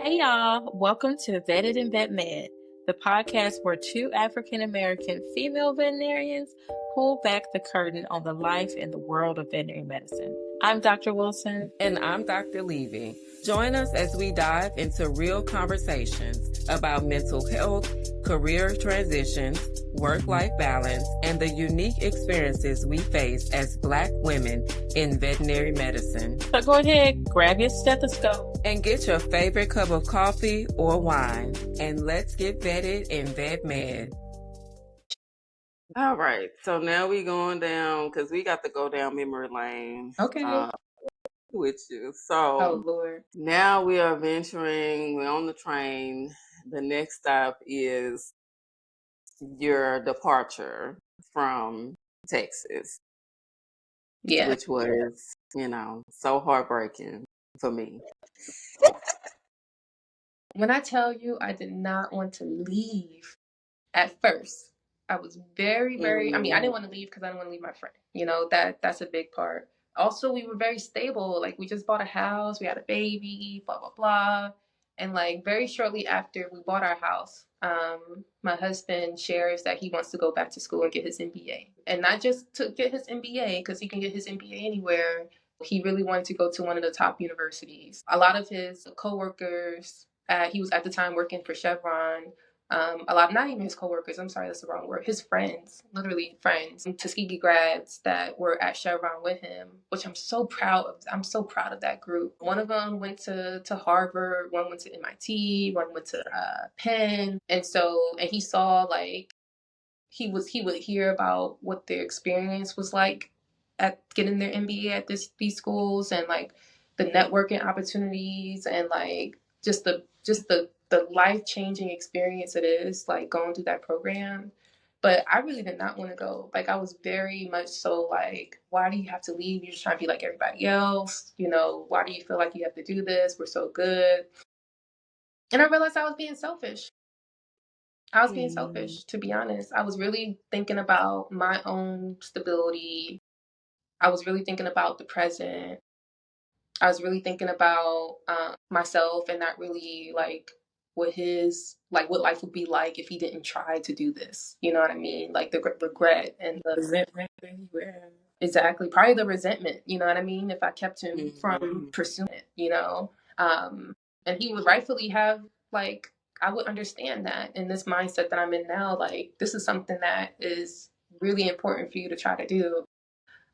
Hey y'all, welcome to Vetted and Vet Med, the podcast where two African American female veterinarians pull back the curtain on the life and the world of veterinary medicine. I'm Dr. Wilson. And I'm Dr. Levy. Join us as we dive into real conversations about mental health, career transitions, work-life balance, and the unique experiences we face as Black women in veterinary medicine. So go ahead, grab your stethoscope, and get your favorite cup of coffee or wine, and let's get vetted in Vet Med. All right, so now we going down, because we got to go down memory lane. Okay. With you. Oh, Lord. Now we are venturing, we're on the train. The next stop is your departure from Texas. Yeah. Which was, so heartbreaking for me. When I tell you I did not want to leave at first, I was very, I didn't want to leave because I didn't want to leave my friend. That's a big part. Also, we were very stable. Like, we just bought a house, we had a baby, blah, blah, blah. And like very shortly after we bought our house, my husband shares that he wants to go back to school and get his MBA. And not just to get his MBA, because he can get his MBA anywhere. He really wanted to go to one of the top universities. A lot of his coworkers, he was at the time working for Chevron. A lot, not even his coworkers, I'm sorry, that's the wrong word, his friends, literally friends, Tuskegee grads that were at Chevron with him, which I'm so proud of. I'm so proud of that group. One of them went to Harvard, one went to MIT, one went to Penn. And he saw, like, he would hear about what their experience was like at getting their MBA at these schools, and like the networking opportunities, and like just the life-changing experience it is, like, going through that program. But I really did not want to go. Like, I was very much so like, why do you have to leave? You're just trying to be like everybody else. Why do you feel like you have to do this? We're so good. And I realized I was being selfish. To be honest. I was really thinking about my own stability. I was really thinking about the present. I was really thinking about myself, and not really like what life would be like if he didn't try to do this. You know what I mean? Like the regret and the resentment. Exactly. Probably the resentment. You know what I mean? If I kept him from pursuing it, and he would rightfully have, like, I would understand that in this mindset that I'm in now. Like, this is something that is really important for you to try to do.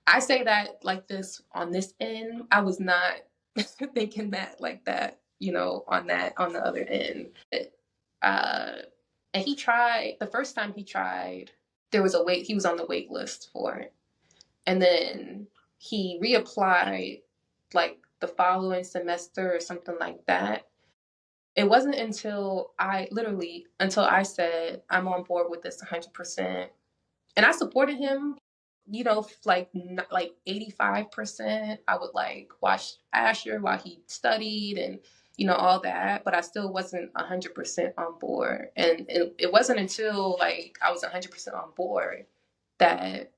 I say that like this on this end. I was not thinking that like that, on the other end. And he tried, the first time he tried, he was on the wait list for it. And then he reapplied like the following semester or something like that. It wasn't until I said, I'm on board with this 100%. And I supported him, like 85%. I would like watch Asher while he studied and, all that, but I still wasn't 100% on board. And it wasn't until like I was 100% on board that,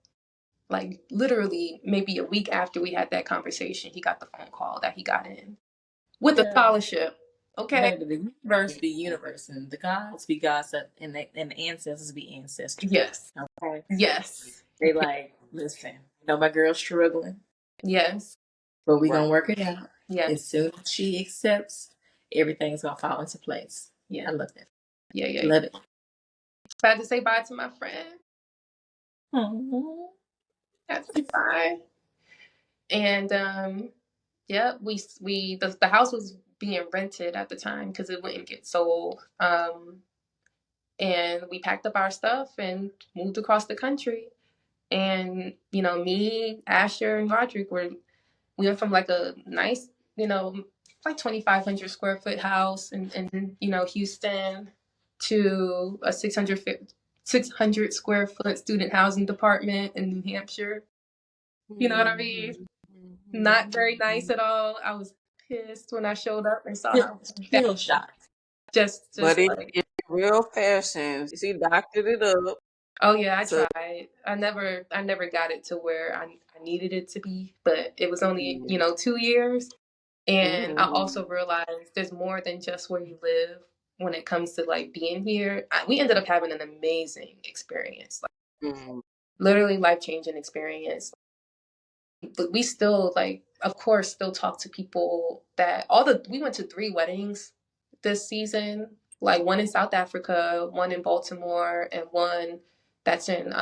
like, literally maybe a week after we had that conversation, he got the phone call that he got in with a scholarship. Okay. The universe be universe, and the gods be gods, and the ancestors be ancestors. Yes. Okay. Yes. They like, listen, my girl's struggling. Yes. But we're going to work it out. Yes. As soon as she accepts, everything's going to fall into place. Yeah. I love that. Yeah. Love it. I had to say bye to my friend. I had to say bye. And, the house was being rented at the time because it wouldn't get sold. And we packed up our stuff and moved across the country. And, me, Asher, and Roderick we went from like a nice, like 2,500 square foot house in Houston to a 600 square foot student housing department in New Hampshire. You know what I mean? Not very nice at all. I was pissed when I showed up and saw how Still shocked. Just but in real fashion, she doctored it up. Oh yeah, I tried. I never got it to where I needed it to be, but it was only 2 years. And I also Mm-hmm. realized there's more than just where you live when it comes to like being here. We ended up having an amazing experience, like Mm-hmm. literally life-changing experience. But we still like, of course, still talk to people that we went to 3 weddings this season, like one in South Africa, one in Baltimore, and one that's in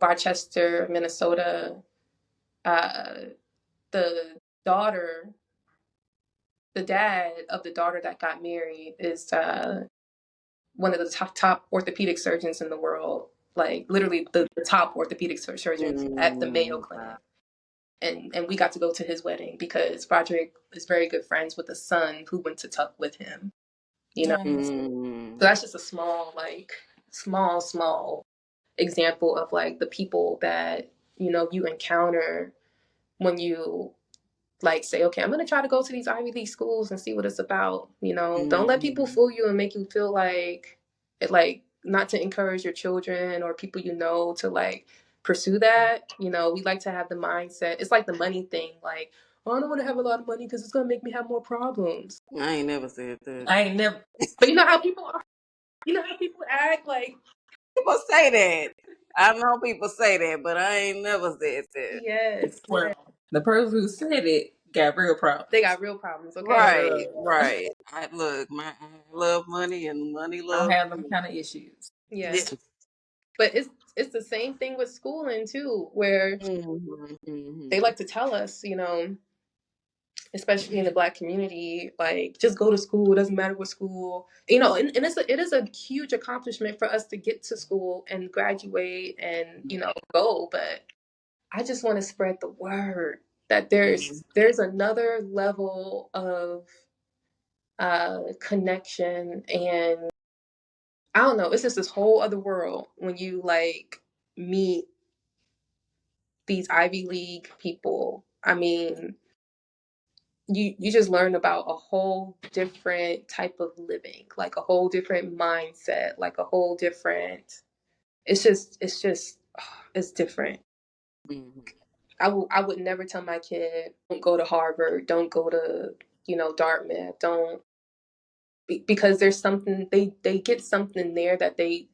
Rochester, Minnesota. Uh, the daughter, the dad of the daughter that got married is one of the top orthopedic surgeons in the world, like literally the top orthopedic surgeons at the Mayo Mm-hmm. Clinic. And we got to go to his wedding because Roderick is very good friends with the son who went to Tuck with him. You know, Nice. Mm-hmm. so that's just a small, like small example of like the people that you encounter when you like say, okay, I'm gonna try to go to these Ivy League schools and see what it's about. Don't let people Mm-hmm. fool you and make you feel like it, like not to encourage your children or people to like pursue that. We like to have the mindset. It's like the money thing. Like, oh, I don't want to have a lot of money because it's gonna make me have more problems. I ain't never said that. I ain't never. But you know how people are. You know how people act like, People say that. I know people say that, but I ain't never said that. yes, Well, the person who said it got real problems. they got real problems. Okay. Right, right. I love money and money I don't loves have them me. kind of issues. Yeah. Yes. But it's the same thing with schooling too, where Mm-hmm. they Mm-hmm. like to tell us, especially in the Black community, like just go to school. It doesn't matter what school, and it is a huge accomplishment for us to get to school and graduate and go. But I just want to spread the word that there's another level of connection, and I don't know. It's just this whole other world when you like meet these Ivy League people. I mean, you just learn about a whole different type of living, like a whole different mindset, like a whole different. It's just it's different. Mm-hmm. I would never tell my kid don't go to Harvard, don't go to Dartmouth, don't because there's something they get something there that they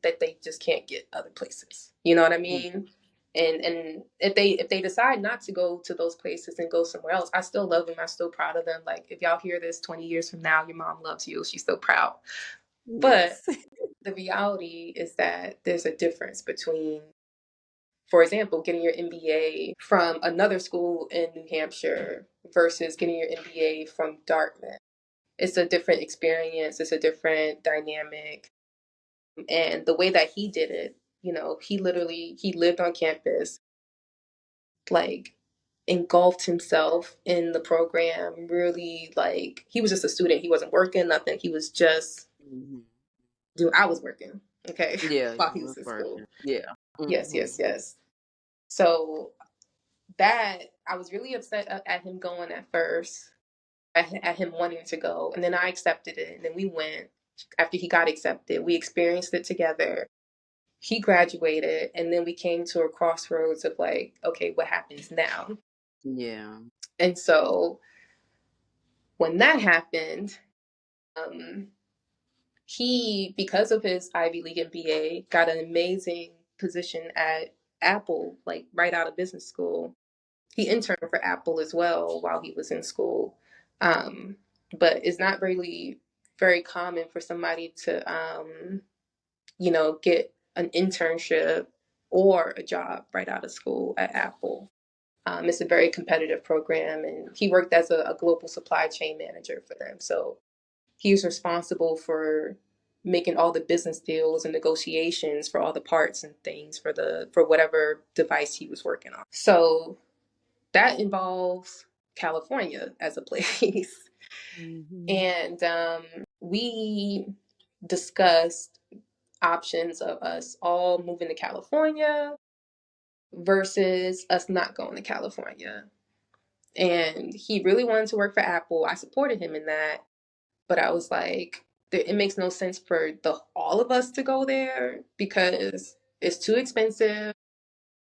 just can't get other places. You know what I mean? And if they decide not to go to those places and go somewhere else, I still love them. I'm still proud of them. Like if y'all hear this 20 years from now, your mom loves you. She's so proud. But Yes. the reality is that there's a difference between, for example, getting your MBA from another school in New Hampshire versus getting your MBA from Dartmouth. It's a different experience. It's a different dynamic. And the way that he did it, he lived on campus, like engulfed himself in the program, really like he was just a student. He wasn't working, nothing. He was just Mm-hmm. doing I was working, okay, Yeah, while he you was was in school. working. Yeah. Yes, Mm-hmm. yes, yes. So that I was really upset at him going at first, at him wanting to go. And then I accepted it. And then we went after he got accepted. We experienced it together. He graduated. And then we came to a crossroads of like, okay, what happens now? Yeah. And so when that happened, um, he, because of his Ivy League MBA, got an amazing position at Apple, like right out of business school. He interned for Apple as well while he was in school. But it's not really very common for somebody to, get an internship or a job right out of school at Apple. It's a very competitive program, and he worked as a global supply chain manager for them. So he was responsible for making all the business deals and negotiations for all the parts and things for whatever device he was working on. So that involves California as a place. Mm-hmm. And we discussed options of us all moving to California versus us not going to California. And he really wanted to work for Apple. I supported him in that, but I was like, it makes no sense for all of us to go there because it's too expensive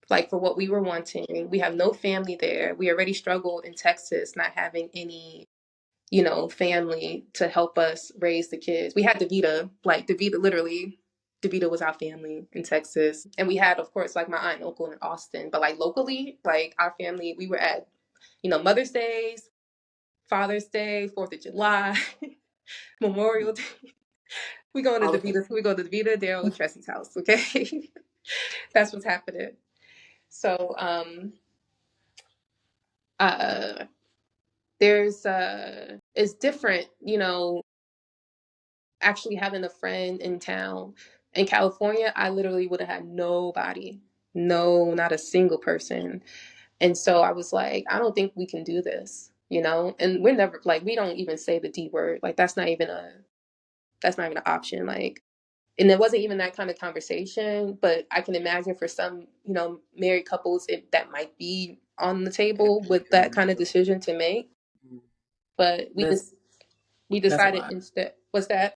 like for what we were wanting. We have no family there. We already struggled in Texas, not having any, family to help us raise the kids. We had Davita, like Davita, literally, Davita was our family in Texas. And we had, of course, like my aunt and uncle in Austin, but like locally, like our family, we were at, Mother's Days, Father's Day, 4th of July, Memorial Day. We go to Davita, Daryl, and Tressy's house, okay? That's what's happening. So, there's it's different, actually having a friend in town. In California, I literally would have had nobody. No, not a single person. And so I was like, I don't think we can do this, And we're never like, we don't even say the D word. Like that's not even an option. Like, and it wasn't even that kind of conversation, but I can imagine for some, married couples, that might be on the table with that kind of decision to make. But we decided instead. What's that?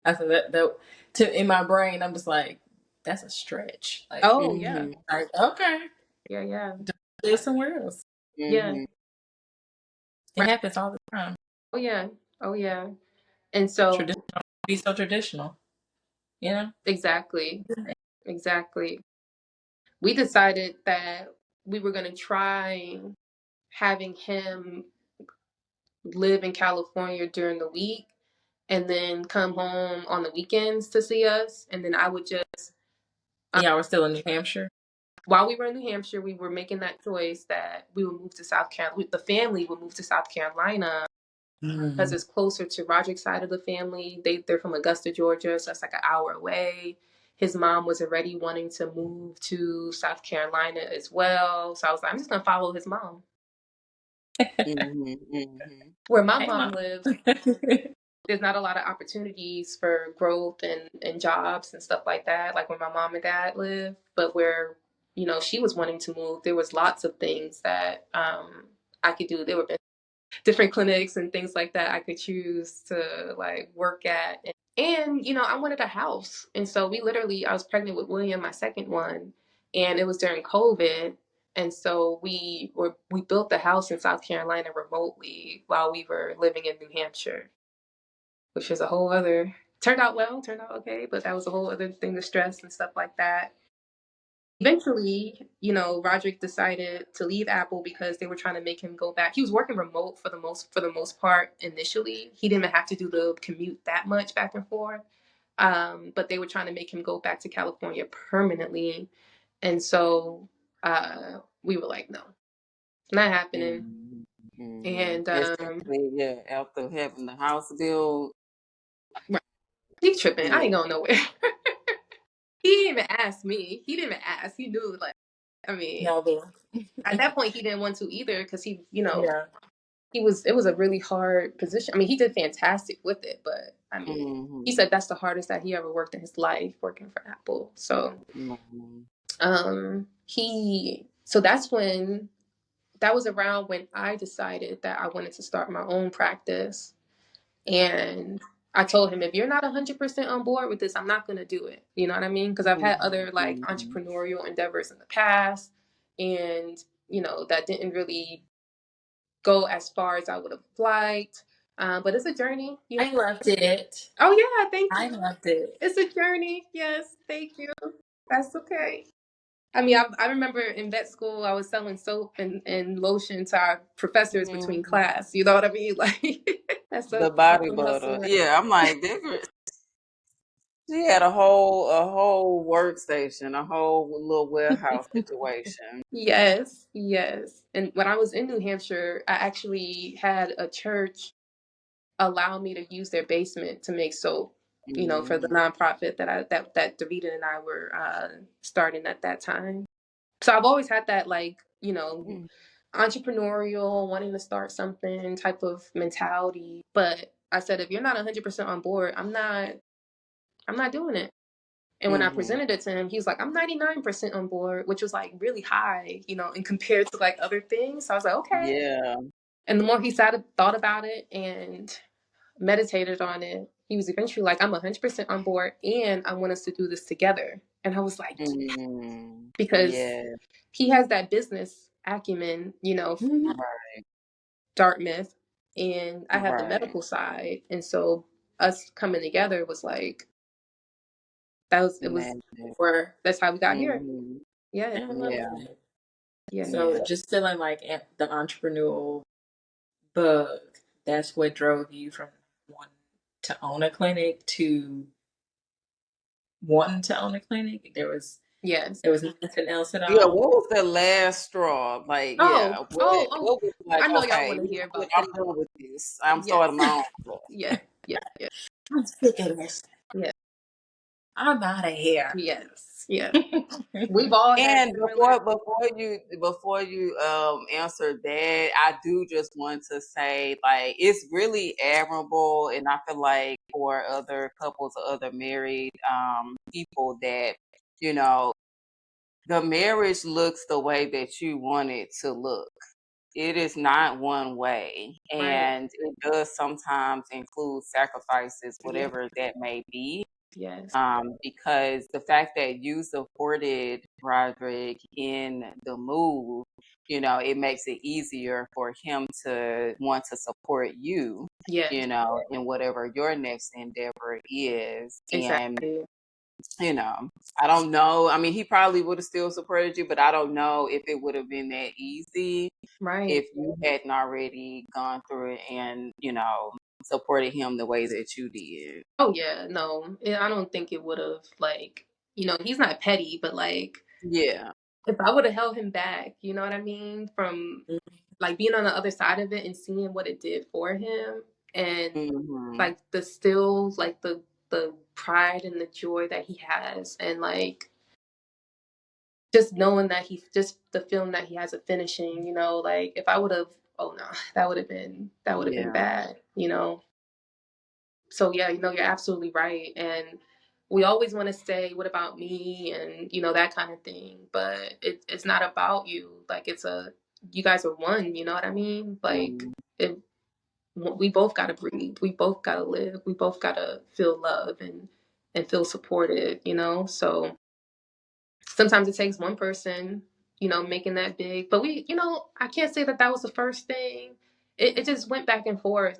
I said that in my brain, I'm just like, that's a stretch. Like, oh yeah, like, okay, yeah, live somewhere else. yeah. It happens all the time. Oh yeah. And so Be so traditional, exactly. We decided that we were going to try having him live in California during the week and then come home on the weekends to see us. And then I would just. Y'all were still in New Hampshire? While we were in New Hampshire, we were making that choice that we would move to South Carolina. The family would move to South Carolina because it's closer to Roderick's side of the family. They're from Augusta, Georgia, so it's like an hour away. His mom was already wanting to move to South Carolina as well. So I was like, I'm just going to follow his mom. Where my mom lives, there's not a lot of opportunities for growth and jobs and stuff like that, like where my mom and dad live. But where, she was wanting to move, there was lots of things that I could do. There were different clinics and things like that I could choose to like work at. And I wanted a house. And so I was pregnant with William, my second one, and it was during COVID. And so we built the house in South Carolina remotely while we were living in New Hampshire, which is a whole other, turned out okay, but that was a whole other thing to stress and stuff like that. Eventually, Roderick decided to leave Apple because they were trying to make him go back. He was working remote for the most part initially. He didn't have to do the commute that much back and forth. But they were trying to make him go back to California permanently. And so we were like, no, not happening. And after having the house built. Right. He's tripping. Yeah. I ain't going nowhere. He didn't even ask me. He didn't even ask. He knew, like, I mean, at that point, he didn't want to either because he, it was a really hard position. I mean, he did fantastic with it, but I mean, he said that's the hardest that he ever worked in his life, working for Apple. So, that was around when I decided that I wanted to start my own practice. And I told him, if you're not 100% on board with this, I'm not going to do it. You know what I mean? Because I've had other like entrepreneurial endeavors in the past, and that didn't really go as far as I would have liked. But it's a journey. I loved it. Oh yeah, thank you. I loved it. It's a journey. Yes, thank you. That's okay. I mean, I remember in vet school, I was selling soap and lotion to our professors between class. You know what I mean? Like that's the body butter. Yeah, I'm like, she had a whole workstation, a whole little warehouse situation. Yes. And when I was in New Hampshire, I actually had a church allow me to use their basement to make soap. For the nonprofit that Davita and I were starting at that time. So I've always had that, like, entrepreneurial, wanting to start something type of mentality. But I said, if you're not 100% on board, I'm not doing it. And when I presented it to him, he was like, I'm 99% on board, which was like really high, and compared to like other things. So I was like, okay. Yeah. And the more he thought about it and meditated on it, he was eventually like, I'm 100% on board and I want us to do this together. And I was like, Mm, because yeah. he has that business acumen, from Right. Dartmouth, and I have the Right. medical side. And so us coming together was like, it was, Magic. where that's how we got here. Mm-hmm. Yeah. I love Yeah. that. Yeah. So just feeling like the entrepreneurial bug, that's what drove you from wanting to own a clinic to wanting to own a clinic. Yes. There was nothing else at Yeah, all. what was the last straw? Like, yeah, Oh, what oh, oh. what was like, I know y'all okay, want to hear I'm about the, done with this. I'm yes. starting my own stuff. Yeah. Yeah. Yeah. I'm sick of this. Yeah. I'm out of here. Yes. Yeah. We've all had And similar. before you answer that, I do just want to say like it's really admirable, and I feel like for other couples or other married people that you know the marriage looks the way that you want it to look. It is not one way, Right. and it does sometimes include sacrifices, Yeah. whatever that may be. Yes. Because the fact that you supported Roderick in the move, it makes it easier for him to want to support you, Yes. in whatever your next endeavor is. And, Exactly. I don't know. I mean, he probably would have still supported you, but I don't know if it would have been that easy Right. if you hadn't already gone through it and, supported him the way that you did. Oh yeah. No, I don't think it would have, like, he's not petty, but like, Yeah. if I would have held him back, you know what I mean, from like being on the other side of it and seeing what it did for him, and Hmm. like the still like the pride and the joy that he has, and like just knowing that he just the feeling that he has a finishing, like if I would have, oh no, that would have been Yeah. bad. So yeah, you're absolutely right. And we always want to say, what about me? And that kind of thing. But it's not about you. Like, you guys are one, you know what I mean? Like, Mm, we both gotta breathe. We both gotta live. We both gotta feel love and feel supported. So sometimes it takes one person, making that big. But I can't say that was the first thing. It just went back and forth,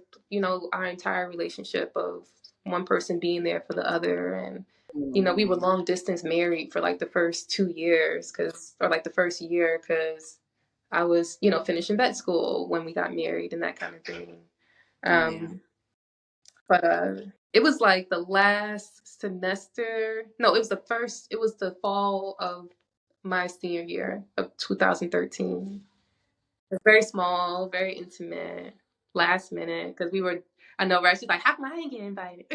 our entire relationship of one person being there for the other. And, we were mm, long distance married for like the first 2 years, or like the first year, because I was, finishing vet school when we got married and that kind of thing. yeah. Um, but it was like the last semester. No, it was the fall of my senior year of 2013. It was very small, very intimate, last minute, because I know, right? She's like, how come I didn't get invited?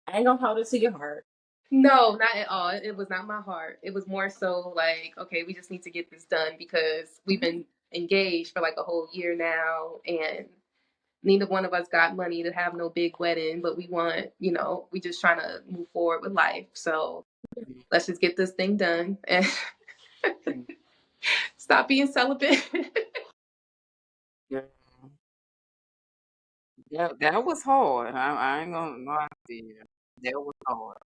I ain't gonna hold it to your heart. No, not at all. It was not my heart. It was more so like, okay, we just need to get this done because we've been engaged for like a whole year now, and neither one of us got money to have no big wedding, but we just trying to move forward with life. So let's just get this thing done and stop being celibate. Yeah. That was hard. I ain't gonna lie to you. That was hard.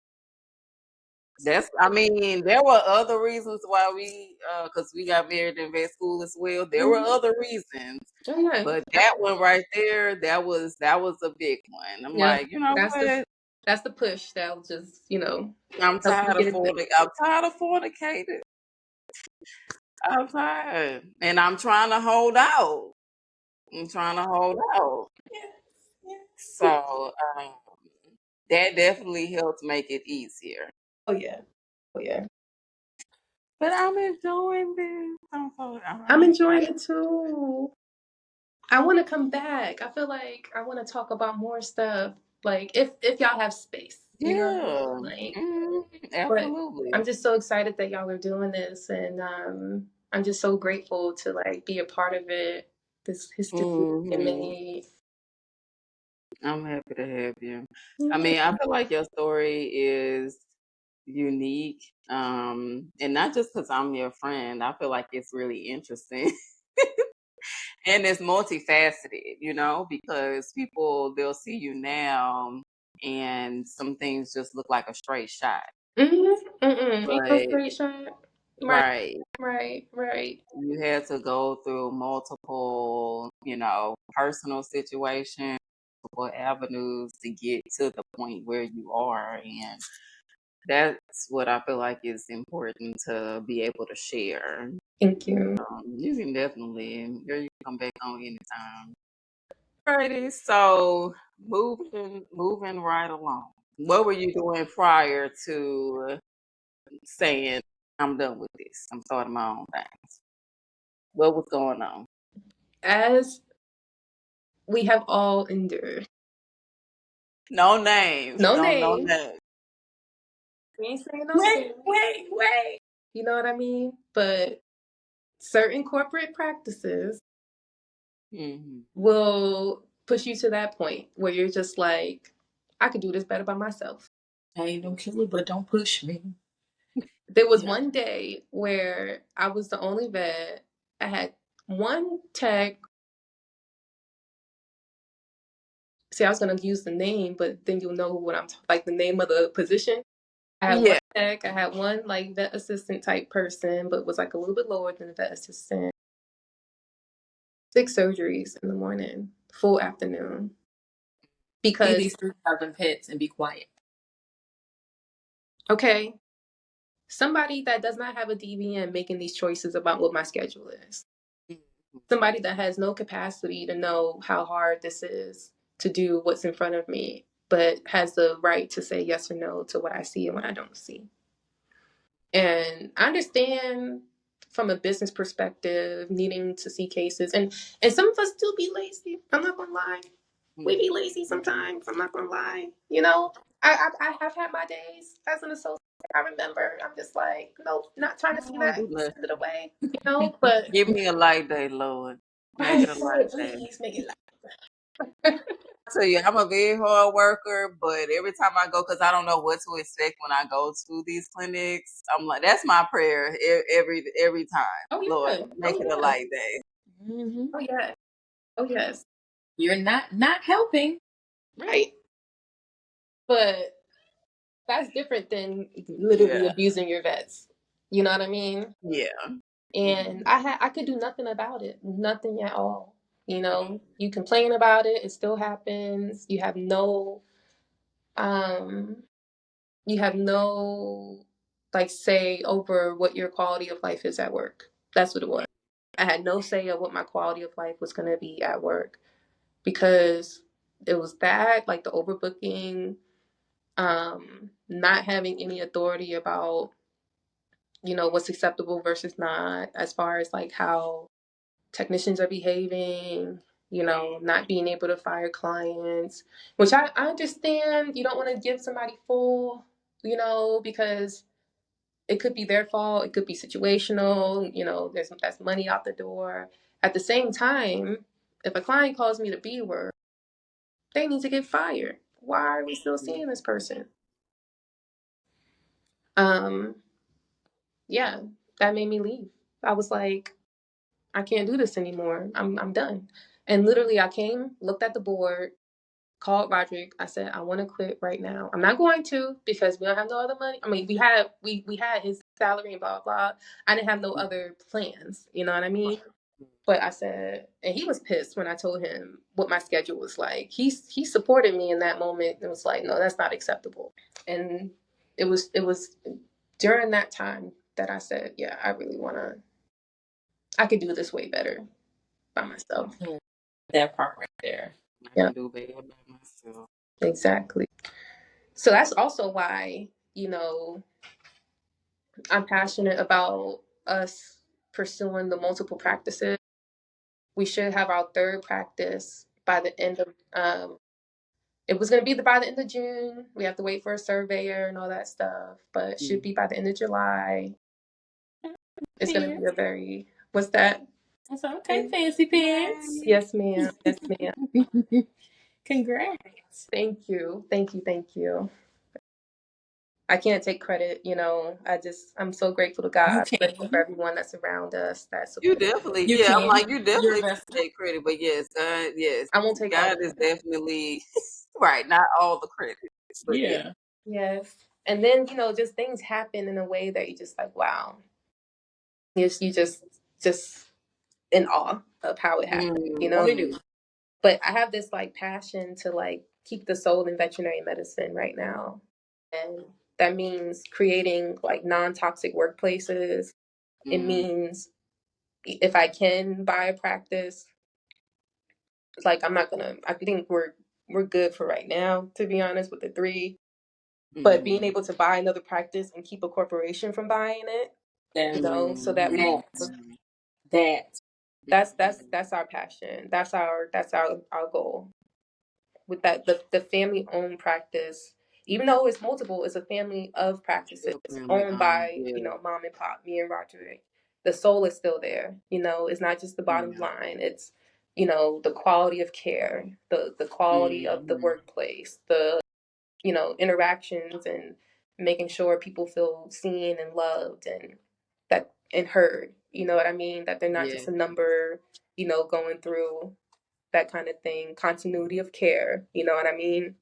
I mean, there were other reasons why cause we got married in vet school as well. There were Mhm. other reasons, Oh yeah, but that one right there, that was a big one. I'm yeah. like, you know That's the what? that's the push that will just I'm help you tired of get it done. fornicating. I'm tired, and I'm trying to hold out. I'm trying to hold out. Yes, yes. So that definitely helps make it easier. Oh yeah, oh yeah. But I'm enjoying this. I'm I'm enjoying excited. it too. I want to come back. I feel like I want to talk about more stuff. Like, if y'all have space, Yeah, like. But absolutely. I'm just so excited that y'all are doing this, and I'm just so grateful to like be a part of it. This history and Hmm. made. I'm happy to have you. I Yeah. mean, I feel like your story is unique, and not just because I'm your friend. I feel like it's really interesting. And it's multifaceted, because people they'll see you now and some things just look like a straight shot. Hmm. Ain't no But straight shot. right, Right. you had to go through multiple, personal situations, multiple avenues to get to the point where you are. And that's what I feel like is important to be able to share. Thank you. You can definitely, girl, you can come back on anytime. Alrighty, so moving right along. What were you doing prior to saying, I'm done with this? I'm starting my own thing. What was going on? As we have all endured. No names. No No names. names. We ain't saying no names. Wait. You know what I mean? But certain corporate practices will push you to that point where you're just like, I could do this better by myself. I ain't no killer, but don't push me. There was one day where I was the only vet. I had one tech. See, I was gonna use the name, but then you'll know what I'm like the name of the position. I had one tech. I had one like vet assistant type person, but was like a little bit lower than the vet assistant. 6 surgeries in the morning, full afternoon. Because these 3,000 pets and be quiet. Okay, somebody that does not have a DVM making these choices about what my schedule is. Somebody that has no capacity to know how hard this is to do what's in front of me, but has the right to say yes or no to what I see and what I don't see. And I understand from a business perspective, needing to see cases, and some of us still be lazy. I'm not gonna lie. We be lazy sometimes. I'm not gonna lie. I have had my days as an associate. I remember. I'm just like, nope, not trying to see that. Send it away. But give me a light day, Lord. Make it a light day. Please make it I tell you, I'm a very hard worker, but every time I go, because I don't know what to expect when I go to these clinics, I'm like, that's my prayer every time. Oh, yeah. Lord, make it a light day. Mm-hmm. Oh, yeah. Oh, yes. You're not helping. Right. But that's different than literally abusing your vets. You know what I mean? Yeah. And I could do nothing about it. Nothing at all. You complain about it, it still happens. You have no like say over what your quality of life is at work. That's what it was. I had no say of what my quality of life was going to be at work because it was that, like the overbooking, not having any authority about what's acceptable versus not, as far as like how technicians are behaving, not being able to fire clients, which I understand. You don't want to give somebody full, because it could be their fault. It could be situational. That's money out the door. At the same time, if a client calls me the B word, they need to get fired. Why are we still seeing this person? Yeah, that made me leave. I was like, I can't do this anymore. I'm done. And literally I came, looked at the board, called Roderick. I said, I want to quit right now. I'm not going to because we don't have no other money. I mean, we had his salary and blah, blah. I didn't have no other plans. You know what I mean? But I said, and he was pissed when I told him what my schedule was like. He supported me in that moment and was like, no, that's not acceptable. And it was during that time that I said, yeah, I could do this way better by myself. That part right there. I can do better by myself. Exactly. So that's also why, I'm passionate about us pursuing the multiple practices. We should have our 3rd practice by the end of, it was going to be by the end of June. We have to wait for a surveyor and all that stuff, but it should be by the end of July. It's going to be what's that? That's okay, fancy pants. Yes, ma'am. Yes, ma'am. Congrats. Thank you. I can't take credit, I'm so grateful to God. I'm grateful for everyone that's around us. You definitely, I'm like, you definitely can take credit, but yes, yes. I won't take God is definitely, right, not all the credit. But Yes. And then, just things happen in a way that you just like, wow. You just in awe of how it happened. We do. But I have this like passion to like keep the soul in veterinary medicine right now. And that means creating like non-toxic workplaces. It means if I can buy a practice, like I think we're good for right now, to be honest, with the 3. But being able to buy another practice and keep a corporation from buying it, so that that's our passion. That's our goal. With that, the family owned practice, even though it's multiple, it's a family of practices owned by mom and pop, me and Roderick. The soul is still there. It's not just the bottom line. It's the quality of care, the quality of the workplace, the interactions, and making sure people feel seen and loved and heard. You know what I mean? That they're not just a number, going through that kind of thing. Continuity of care, you know what I mean?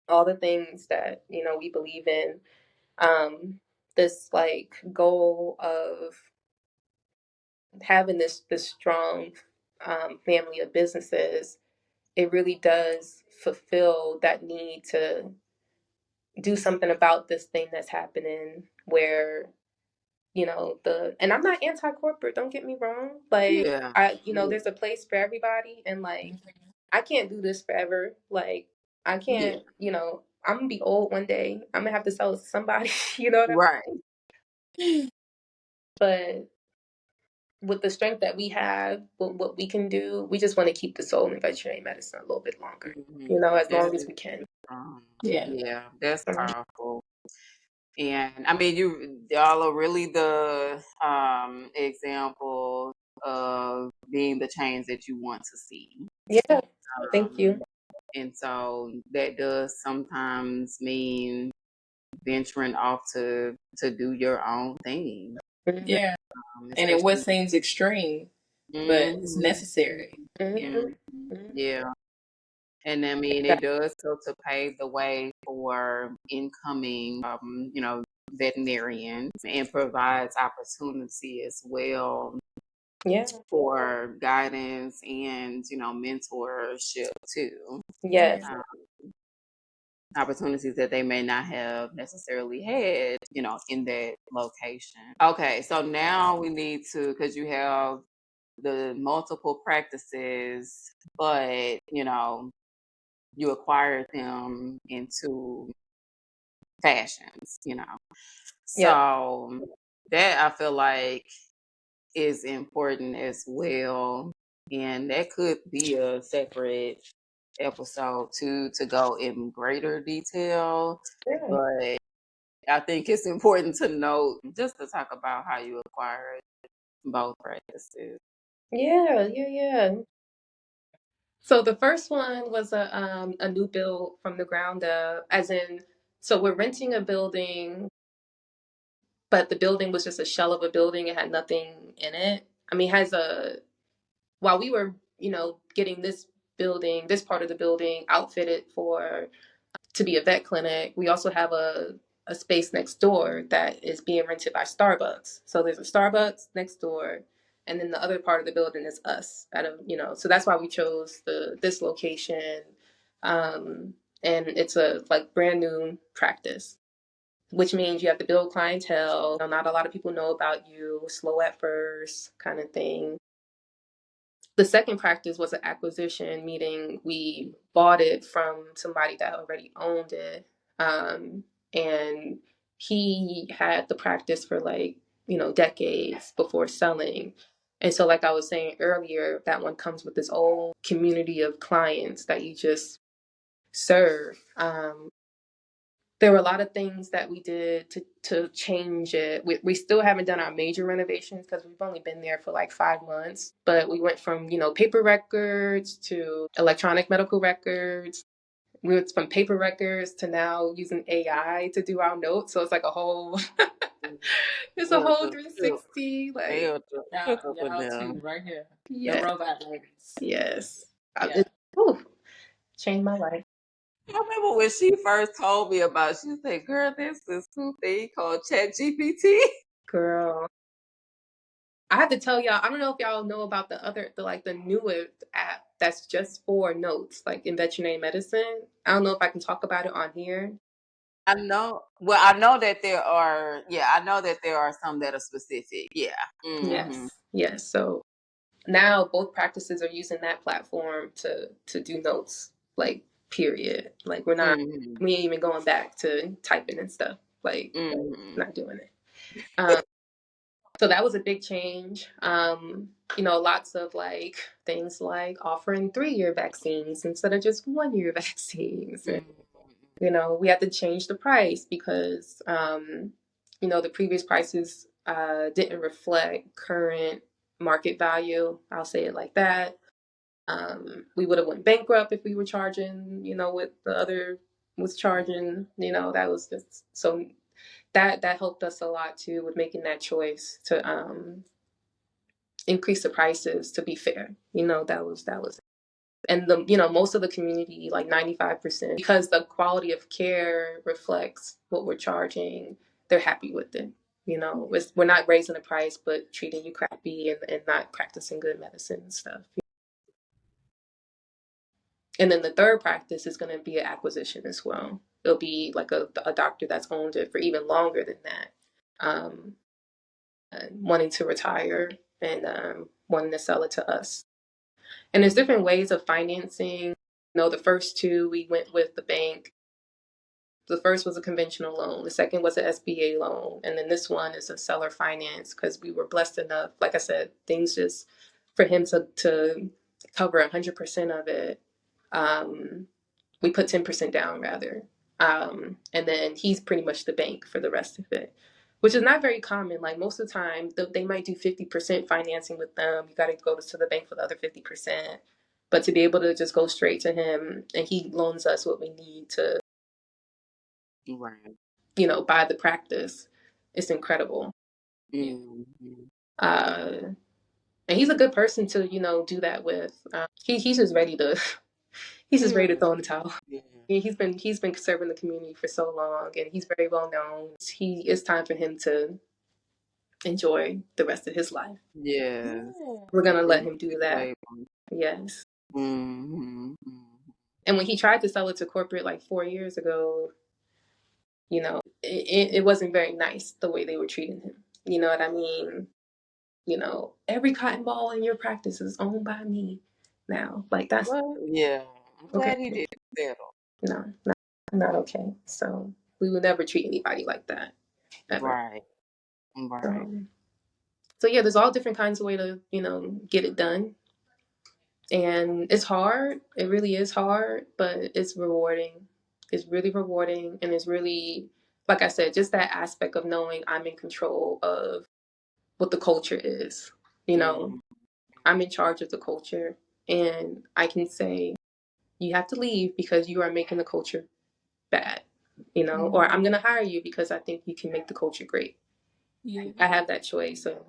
All the things that, we believe in. This like goal of having this strong family of businesses, it really does fulfill that need to do something about this thing that's happening where and I'm not anti-corporate, don't get me wrong. Like there's a place for everybody, and like I can't do this forever. Like I can't, I'm gonna be old one day. I'm gonna have to sell it to somebody, you know what I mean? But with the strength that we have, with what we can do, we just want to keep the soul in veterinary medicine a little bit longer, as long as we can. Yeah, that's powerful. And I mean, y'all are really the example of being the change that you want to see. Yeah, thank you. And so that does sometimes mean venturing off to do your own thing. Yeah. And it what seems extreme, but it's necessary. Yeah. And I mean, it does go to pave the way for incoming, veterinarians, and provides opportunity as well. Yeah. For guidance and mentorship too. Yes. Opportunities that they may not have necessarily had, in that location. Okay, so now we need to, because you have the multiple practices, but you acquired them into fashions, So that I feel like is important as well. And that could be a separate episode to go in greater detail. But I think it's important to note, just to talk about how you acquired both practices. Yeah. So the first one was a new build from the ground up, as in, so we're renting a building, but the building was just a shell of a building. It had nothing in it. I mean, while we were, getting this part of the building outfitted to be a vet clinic, we also have a space next door that is being rented by Starbucks. So there's a Starbucks next door, and then the other part of the building is us. So that's why we chose this location, and it's a like brand new practice, which means you have to build clientele. Not a lot of people know about you. Slow at first, kind of thing. The second practice was an acquisition, meaning we bought it from somebody that already owned it. And he had the practice for like, decades before selling. And so, like I was saying earlier, that one comes with this old community of clients that you just serve. There were a lot of things that we did to change it. We still haven't done our major renovations because we've only been there for like 5 months. But we went from, paper records to electronic medical records. We went from paper records to now using AI to do our notes. So it's like a whole, it's a whole 360. Like, y'all too, right here. Yeah. The robot ladies. Yes. Yeah. Changed my life. I remember when she first told me about it, she said, girl, there's this new thing called ChatGPT. Girl, I have to tell y'all, I don't know if y'all know about the newest app that's just for notes, like in veterinary medicine. I don't know if I can talk about it on here. I know. Well, I know that there are. Yeah, I know that there are some that are specific. Yeah. Mm-hmm. Yes. So now both practices are using that platform to do notes, like period. Like Mm-hmm. we ain't even going back to typing and stuff. Like Mm-hmm. not doing it. So that was a big change. Lots of like things like offering 3-year vaccines instead of just 1-year vaccines. And, we had to change the price because, the previous prices didn't reflect current market value. I'll say it like that. We would have went bankrupt if we were charging, what the other was charging. That was just so that helped us a lot too with making that choice to increase the prices to be fair. That was and most of the community, like 95%, because the quality of care reflects what we're charging, they're happy with it. We're not raising the price but treating you crappy and not practicing good medicine and stuff. And then the third practice is going to be an acquisition as well. It'll be like a doctor that's owned it for even longer than that, wanting to retire and wanting to sell it to us. And there's different ways of financing. The first two, we went with the bank. The first was a conventional loan. The second was an SBA loan. And then this one is a seller finance because we were blessed enough, like I said, things just for him to cover 100% of it. We put 10% down rather. And then he's pretty much the bank for the rest of it, which is not very common. Like most of the time, they might do 50% financing with them. You got to go to the bank for the other 50%. But to be able to just go straight to him and he loans us what we need to, buy the practice, it's incredible. Mm-hmm. And he's a good person to, do that with. He's just ready to, he's just ready to throw in the towel. Yeah. He's been serving the community for so long, and he's very well known. It's time for him to enjoy the rest of his life. Yeah. We're gonna let him do that. Label. Yes. Mm-hmm. And when he tried to sell it to corporate like 4 years ago, it wasn't very nice the way they were treating him. You know what I mean? Every cotton ball in your practice is owned by me now. Like that's Yeah. I'm glad okay. he did settle. No, not okay. So we would never treat anybody like that ever. Right. So yeah, there's all different kinds of way to get it done, and it's hard. It really is hard, but it's rewarding. It's really rewarding, and it's really, like I said, just that aspect of knowing I'm in control of what the culture is. I'm in charge of the culture, and I can say you have to leave because you are making the culture bad. Or I'm gonna hire you because I think you can make the culture great. Yeah. I have that choice. So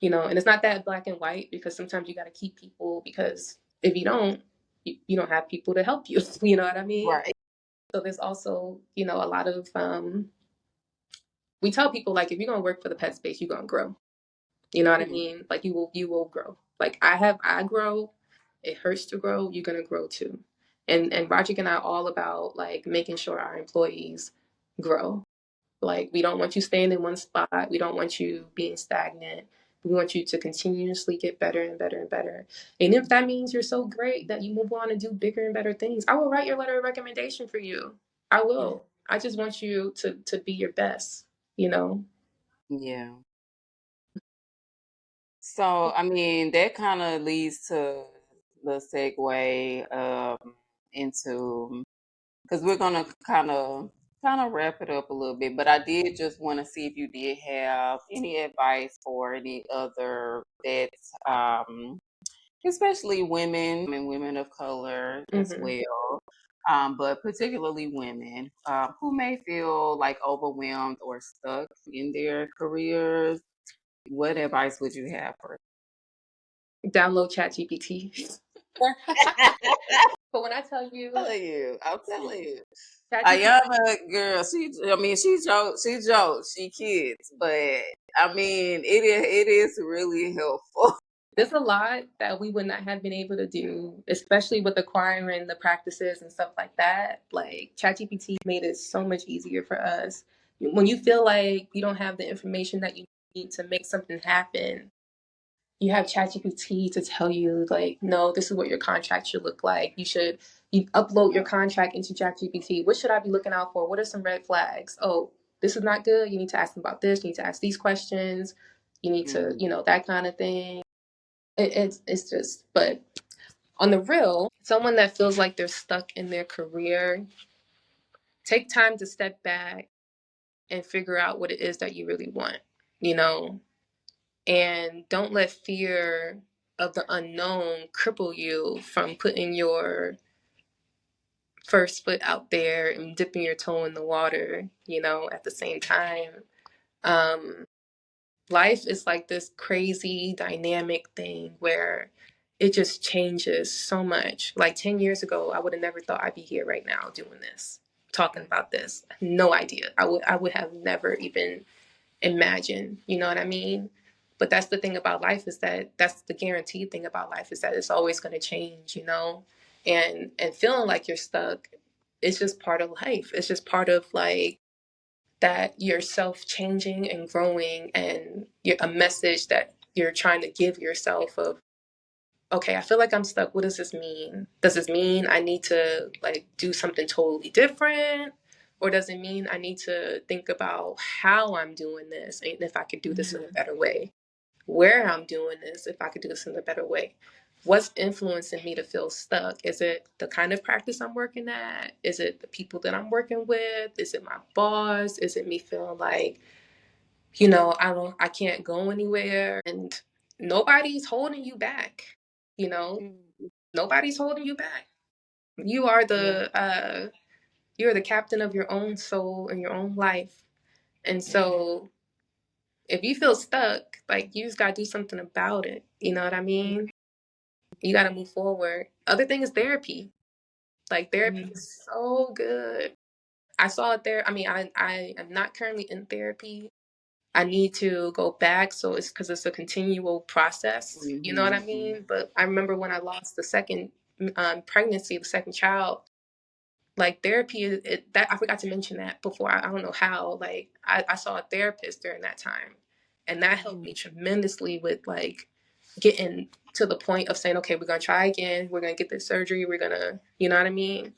and it's not that black and white because sometimes you got to keep people because if you don't, you don't have people to help you. You know what I mean? Right. So there's also, a lot of, we tell people like, if you're going to work for the pet space, you're going to grow. You know what I mean? Like you will grow. Like I grow, it hurts to grow. You're going to grow too. And Roger and I are all about like making sure our employees grow. Like, we don't want you staying in one spot. We don't want you being stagnant. We want you to continuously get better and better and better. And if that means you're so great that you move on and do bigger and better things, I will write your letter of recommendation for you. I will. I just want you to be your best, Yeah. So, I mean, that kind of leads to the segue into because we're gonna kind of wrap it up a little bit. But I did just want to see if you did have any advice for any other vets, especially women and women of color as well, but particularly women who may feel like overwhelmed or stuck in their careers. What advice would you have for Download ChatGPT. But when I tell you, I'm telling you. ChatGPT, Ayana, girl, she jokes, she kids, but I mean, it is really helpful. there's a lot that we would not have been able to do, especially with acquiring the practices and stuff like that. Like ChatGPT made it so much easier for us. When you feel like you don't have the information that you need to make something happen, you have ChatGPT to tell you, like, no, this is what your contract should look like. You upload your contract into ChatGPT. What should I be looking out for? What are some red flags? Oh, this is not good. You need to ask them about this. You need to ask these questions. You need to, that kind of thing. It's just, but on the real, someone that feels like they're stuck in their career, take time to step back and figure out what it is that you really want, you know, and don't let fear of the unknown cripple you from putting your first foot out there and dipping your toe in the water, at the same time. Um, Life is like this crazy dynamic thing where it just changes so much. Like 10 years ago, I would have never thought I'd be here right now doing this, talking about this. No idea. I would have never even imagined, you know what I mean? But that's the thing about life, is that's the guaranteed thing about life, is that it's always going to change, and feeling like you're stuck, it's just part of life. It's just part of, like, that you're self changing and growing, and you're a message that you're trying to give yourself of, okay, I feel like I'm stuck. What does this mean? Does this mean I need to, like, do something totally different? Or does it mean I need to think about how I'm doing this and if I could do this in a better way? Where I'm doing this, if I could do this in a better way? What's influencing me to feel stuck? Is it the kind of practice I'm working at? Is it the people that I'm working with? Is it my boss? Is it me feeling like, I can't go anywhere? And nobody's holding you back, you know? Nobody's holding you back. You are you're the captain of your own soul and your own life. And so if you feel stuck, like, you just gotta do something about it. You know what I mean? You gotta move forward. Other thing is therapy. Like, therapy is so good. I saw it there. I mean, I am not currently in therapy. I need to go back, so it's because it's a continual process. You know what I mean? But I remember when I lost the second pregnancy, the second child, like, therapy, that I forgot to mention that before. I don't know how. Like, I saw a therapist during that time, and that helped me tremendously with, like, getting to the point of saying, okay, we're gonna try again. We're gonna get this surgery. We're gonna, you know what I mean?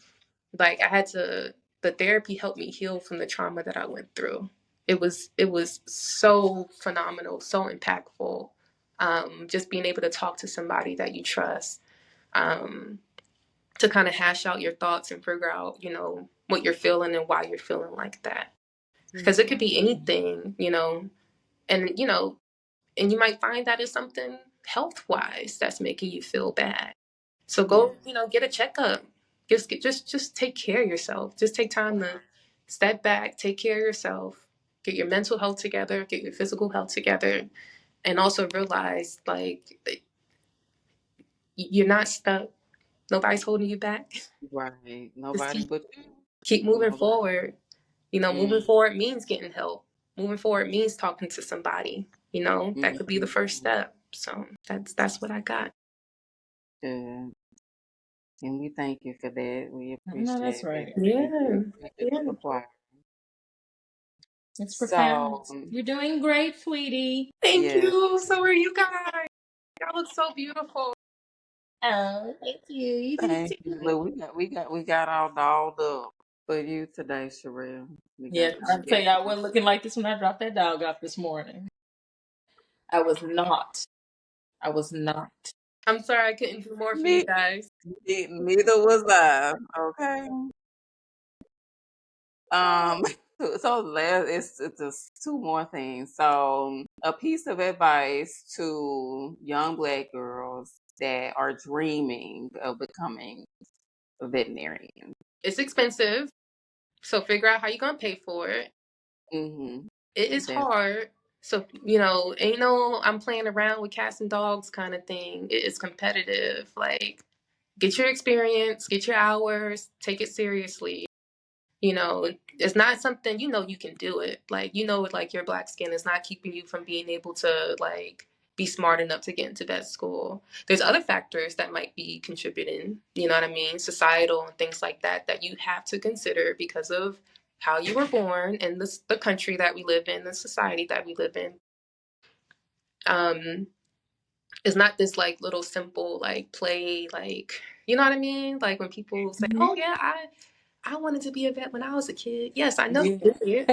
Like, the therapy helped me heal from the trauma that I went through. It was so phenomenal, so impactful. Just being able to talk to somebody that you trust, to kind of hash out your thoughts and figure out, what you're feeling and why you're feeling like that. Because it could be anything, and, and you might find that it's something health wise that's making you feel bad. So go, get a checkup. Just take care of yourself. Just take time to step back, take care of yourself, get your mental health together, get your physical health together, and also realize, like, you're not stuck. Nobody's holding you back. Right. Just Nobody but you. keep moving Nobody. forward. Moving forward means getting help. Moving forward means talking to somebody. That could be the first step. So that's what I got. Good. And we thank you for that. We No, that's appreciate right. it. Yeah. It's required. It's profound. So, You're doing great, sweetie. Thank yeah. you. So are you guys. Y'all look so beautiful. Oh, thank you. You do Thank you. too. Look, we got all dolled up for you today, Sherrelle. We Yeah, got I'll tell you, I wasn't looking like this when I dropped that dog off this morning. I was not. I was not. I'm sorry I couldn't do more for you me, guys. neither was I. Okay. Um, so last, it's just two more things. So, a piece of advice to young Black girls that are dreaming of becoming a veterinarian. It's expensive, so figure out how you're gonna pay for it. Mm-hmm. It is That's hard. So, ain't no I'm playing around with cats and dogs kind of thing. It is competitive. Like, get your experience, get your hours, take it seriously. You know, it's not something, you know, you can do it. Like, you know, like your black skin is not keeping you from being able to like be smart enough to get into vet school. There's other factors that might be contributing, you know what I mean? Societal and things like that, that you have to consider because of how you were born and the country that we live in, the society that we live in. Um, it's not this like little simple like play, like, you know what I mean? Like when people say, oh yeah, I wanted to be a vet when I was a kid. Yes, I know you did.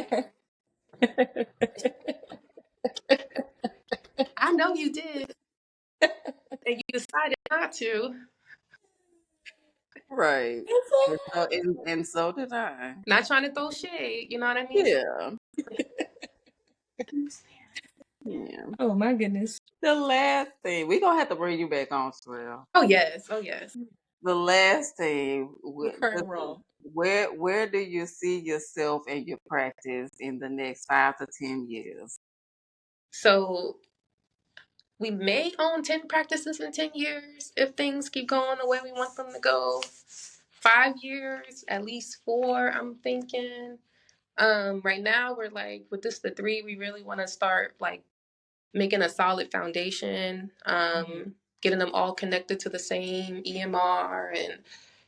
I know you did. And you decided not to. Right. And so did I. Not trying to throw shade, you know what I mean? Yeah. Yeah. Oh my goodness. The last thing, we're going to have to bring you back on, Sherrelle. Oh yes, oh yes. The last thing, Current role. where do you see yourself and your practice in the next 5 to 10 years? So we may own 10 practices in 10 years if things keep going the way we want them to go. 5 years, at least 4, I'm thinking. Right now we're like with the 3, we really want to start like making a solid foundation, getting them all connected to the same EMR and,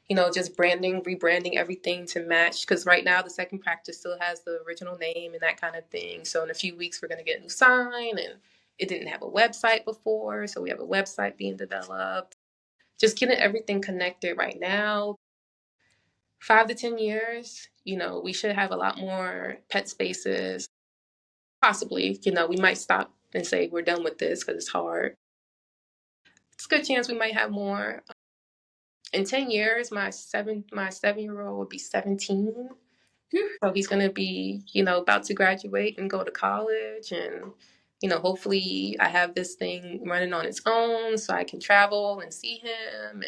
you know, just branding, rebranding everything to match. Because right now the second practice still has the original name and that kind of thing. So in a few weeks, we're going to get a new sign, and it didn't have a website before. So we have a website being developed. Just getting everything connected right now. 5 to 10 years, you know, we should have a lot more pet spaces. Possibly, you know, we might stop and say we're done with this because it's hard. It's a good chance we might have more. In 10 years, my 7-year-old will be 17. So he's going to be, you know, about to graduate and go to college. And, you know, hopefully I have this thing running on its own so I can travel and see him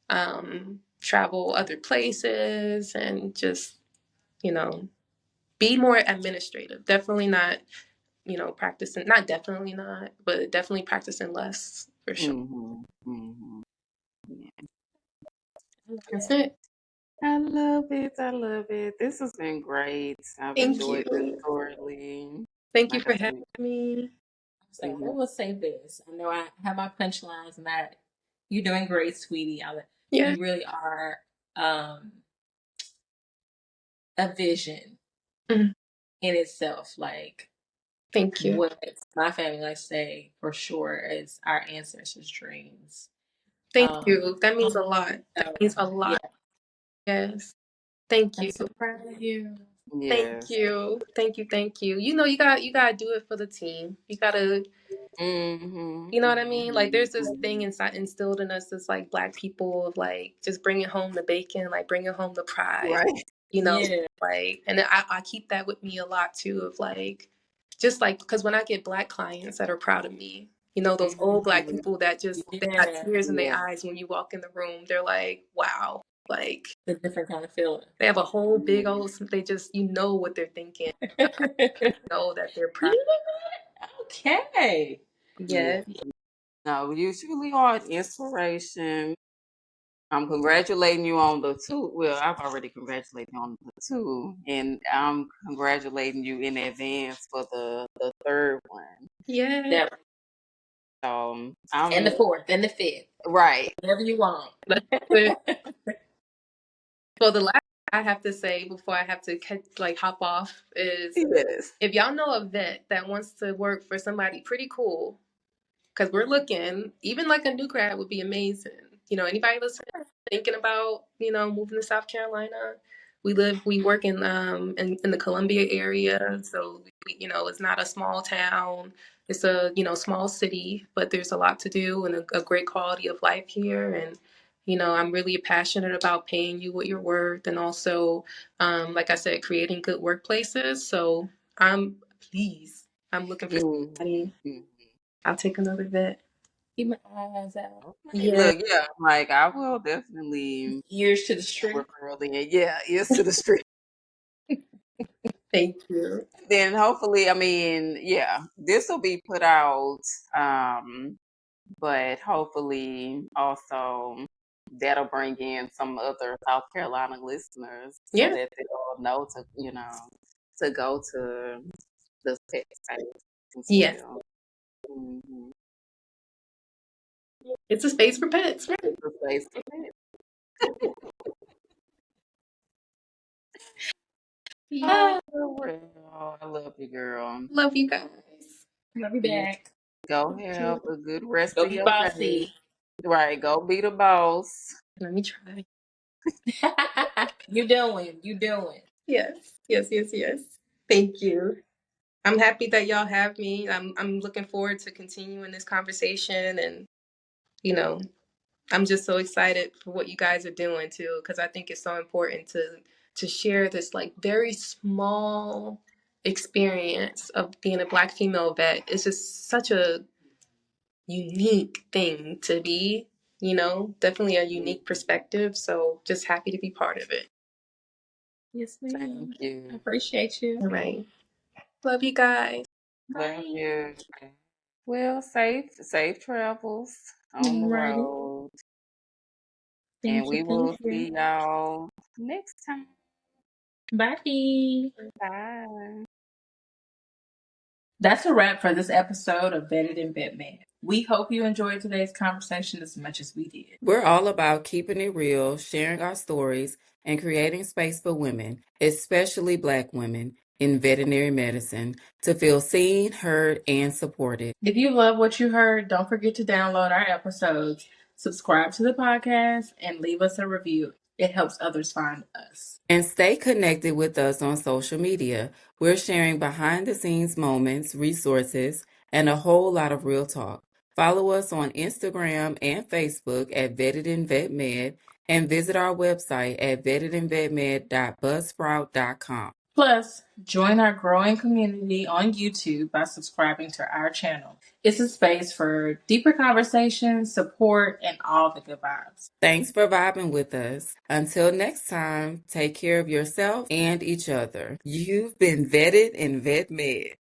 and travel other places and just, you know, be more administrative. Definitely not, you know, practicing, not definitely not, but definitely practicing less for sure. Yeah. That's it. I love it. I love it. This has been great. I've Thank enjoyed this you. thoroughly. Thank you Like I for having said, me. So I will say this. I know I have my punchlines and that you're doing great, sweetie. Yeah. You really are a vision Mhm. in itself. Like Thank you. what my family likes to say for sure is our ancestors' dreams. Thank you. That means a lot. That So, means a yeah, lot. Yes. Thank I'm you. so proud of you. Thank yes. you. Thank you. Thank you. You know, you gotta do it for the team. You gotta, Mm-hmm. you know what I mean? Like there's this Mm-hmm. thing inside instilled in us as like black people of like just bringing home the bacon, like bringing home the pride, Right. you know, Yeah. like, and I keep that with me a lot too of like, just like, because when I get black clients that are proud of me, you know, those old black Mm-hmm. people that just, they got Yeah. tears in their Yeah. eyes when you walk in the room, they're like, wow, like It's a different kind of feeling. they have a whole big old, they just, you know what they're thinking, know that they're proud. You know what? Okay. Yeah. Yeah. No, you truly are an inspiration. I'm congratulating you on the 2. Well, I've already congratulated you on the 2, and I'm congratulating you in advance for the 3rd one. Yeah. Yeah. So And the 4th and the 5th. right. Whatever you want. Let's do it. So the last thing I have to say before I have to like hop off is Yes. if y'all know a vet that wants to work for somebody pretty cool, because we're looking, even like a new grad would be amazing. You know, anybody listening, thinking about, you know, moving to South Carolina, we work in the Columbia area. So, you know, it's not a small town. It's a, you know, small city, but there's a lot to do and a great quality of life here. And, you know, I'm really passionate about paying you what you're worth and also, like I said, creating good workplaces. So please, I'm looking for somebody. Mm-hmm. I'll take another vet. Keep my eyes out. Okay. Yeah. Look, yeah, like I will definitely Years to the street. referral in. Yeah, ears to the street. Thank you. Then hopefully, I mean, yeah, this will be put out. But hopefully also that'll bring in some other South Carolina listeners so that they all know to, to go to the pet space as well. Mm-hmm. It's a space for pets, right? It's a space for pets. Yeah. Well, I love you, girl. Love you guys. Love you back. Go have a good rest Go of be your day. bossy. Right, go be the boss. Let me try. You doing. Yes. Thank you. I'm happy that y'all have me. I'm looking forward to continuing this conversation, and you know, I'm just so excited for what you guys are doing too, because I think it's so important to share this like very small experience of being a Black female vet. It's just such a unique thing to be, definitely a unique perspective. So just happy to be part of it. Yes, ma'am. Thank you. I appreciate you. All right. Love you guys. Love you. Well, safe travels on the Right. road. Thank And we you. will see y'all next time. Bye. Bye. That's a wrap for this episode of Vetted and Vet Man. We hope you enjoyed today's conversation as much as we did. We're all about keeping it real, sharing our stories, and creating space for women, especially Black women, in veterinary medicine to feel seen, heard, and supported. If you love what you heard, don't forget to download our episodes, subscribe to the podcast, and leave us a review. It helps others find us. And stay connected with us on social media. We're sharing behind the scenes moments, resources, and a whole lot of real talk. Follow us on Instagram and Facebook at Vetted and Vet Med, and visit our website at vettedandvetmed.buzzsprout.com. Plus, join our growing community on YouTube by subscribing to our channel. It's a space for deeper conversations, support, and all the good vibes. Thanks for vibing with us. Until next time, take care of yourself and each other. You've been Vetted and Vet Med.